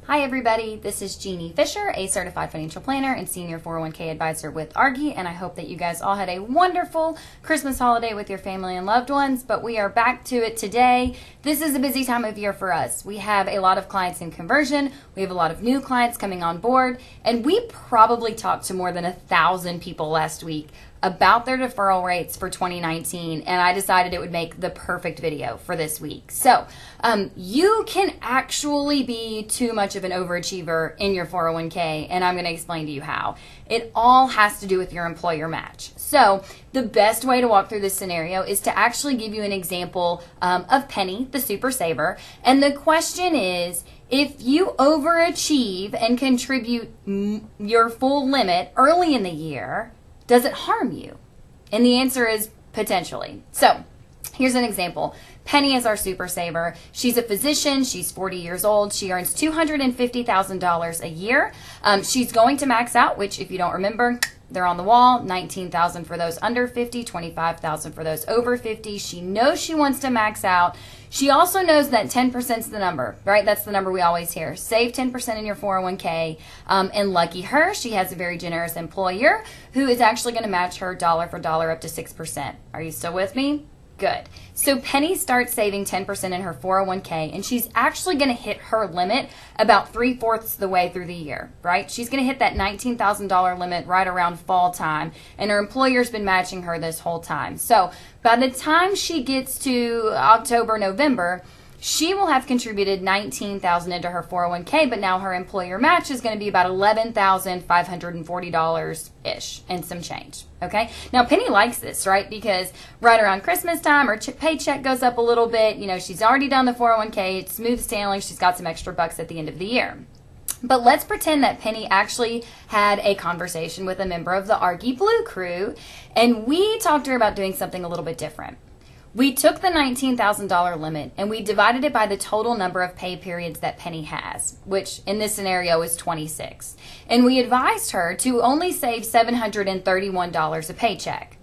Hi everybody, this is Jeannie Fisher, a certified financial planner and senior 401k advisor with Argy, and I hope that you guys all had a wonderful Christmas holiday with your family and loved ones, but we are back to it today. This is a busy time of year for us. We have a lot of clients in conversion, we have a lot of new clients coming on board, and we probably talked to more than 1,000 people last week about their deferral rates for 2019, and I decided it would make the perfect video for this week. So you can actually be too much of an overachiever in your 401k, and I'm going to explain to you how. It all has to do with your employer match. So the best way to walk through this scenario is to actually give you an example of Penny, the super saver, and the question is, if you overachieve and contribute your full limit early in the year, does it harm you? And the answer is potentially. So here's an example. Penny is our super saver. She's a physician. She's 40 years old. She earns $250,000 a year. She's going to max out, which if you don't remember, they're on the wall, $19,000 for those under 50, $25,000 for those over 50. She knows she wants to max out. She also knows that 10% is the number, right? That's the number we always hear. Save 10% in your 401k. And lucky her, she has a very generous employer who is actually going to match her dollar for dollar up to 6%. Are you still with me? Good. So Penny starts saving 10% in her 401k, and she's actually going to hit her limit about 3/4 the way through the year, right? She's going to hit that $19,000 limit right around fall time, and her employer's been matching her this whole time. So by the time she gets to October, November, she will have contributed $19,000 into her 401k, but now her employer match is going to be about $11,540-ish and some change, okay? Now, Penny likes this, right? Because right around Christmas time, her paycheck goes up a little bit. You know, she's already done the 401k. It's smooth sailing. She's got some extra bucks at the end of the year. But let's pretend that Penny actually had a conversation with a member of the Argy Blue crew, and we talked to her about doing something a little bit different. We took the $19,000 limit and we divided it by the total number of pay periods that Penny has, which in this scenario is 26. And we advised her to only save $731 a paycheck.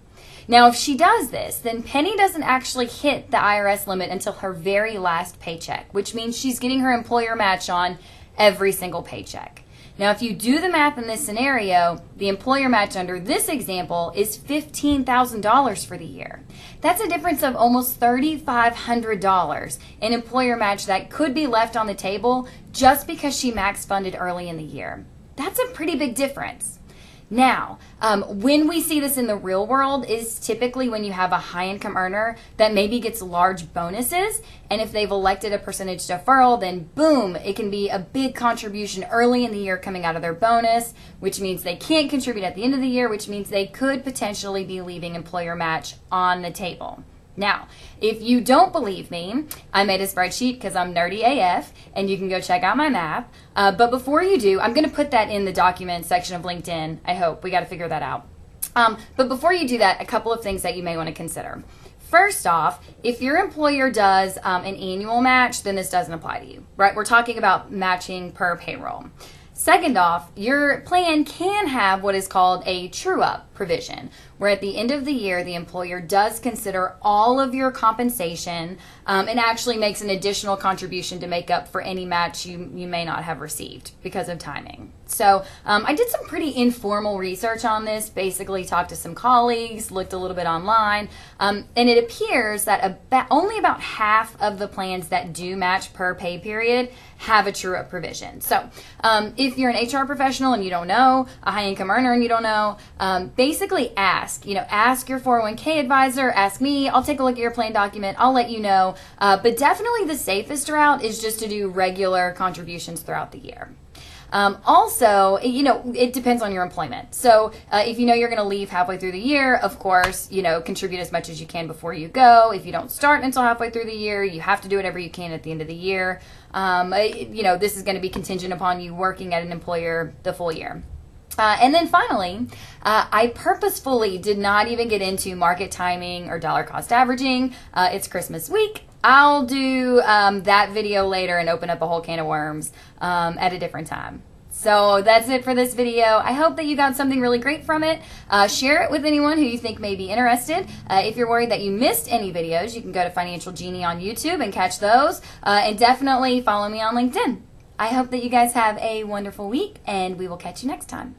Now, if she does this, then Penny doesn't actually hit the IRS limit until her very last paycheck, which means she's getting her employer match on every single paycheck. Now, if you do the math in this scenario, the employer match under this example is $15,000 for the year. That's a difference of almost $3,500 in employer match that could be left on the table just because she max funded early in the year. That's a pretty big difference. Now, when we see this in the real world is typically when you have a high income earner that maybe gets large bonuses, and if they've elected a percentage deferral, then boom, it can be a big contribution early in the year coming out of their bonus, which means they can't contribute at the end of the year, which means they could potentially be leaving employer match on the table. Now, if you don't believe me, I made a spreadsheet because I'm nerdy AF, and you can go check out my math. But before you do, I'm going to put that in the document section of LinkedIn. I hope. We got to figure that out. But before you do that, a couple of things that you may want to consider. First off, if your employer does an annual match, then this doesn't apply to you, right? We're talking about matching per payroll. Second off, your plan can have what is called a true-up provision, where at the end of the year, the employer does consider all of your compensation and actually makes an additional contribution to make up for any match you may not have received because of timing. So I did some pretty informal research on this, basically talked to some colleagues, looked a little bit online, and it appears that only about half of the plans that do match per pay period have a true-up provision. So if you're an HR professional and you don't know, a high-income earner and you don't know, basically ask your 401k advisor, ask me, I'll take a look at your plan document, I'll let you know, but definitely the safest route is just to do regular contributions throughout the year. Also, it depends on your employment. So if you know you're going to leave halfway through the year, of course, contribute as much as you can before you go. If you don't start until halfway through the year, you have to do whatever you can at the end of the year. This is going to be contingent upon you working at an employer the full year. And then finally, I purposefully did not even get into market timing or dollar cost averaging. It's Christmas week. I'll do that video later and open up a whole can of worms at a different time. So that's it for this video. I hope that you got something really great from it. Share it with anyone who you think may be interested. If you're worried that you missed any videos, you can go to Financial Genie on YouTube and catch those. And definitely follow me on LinkedIn. I hope that you guys have a wonderful week, and we will catch you next time.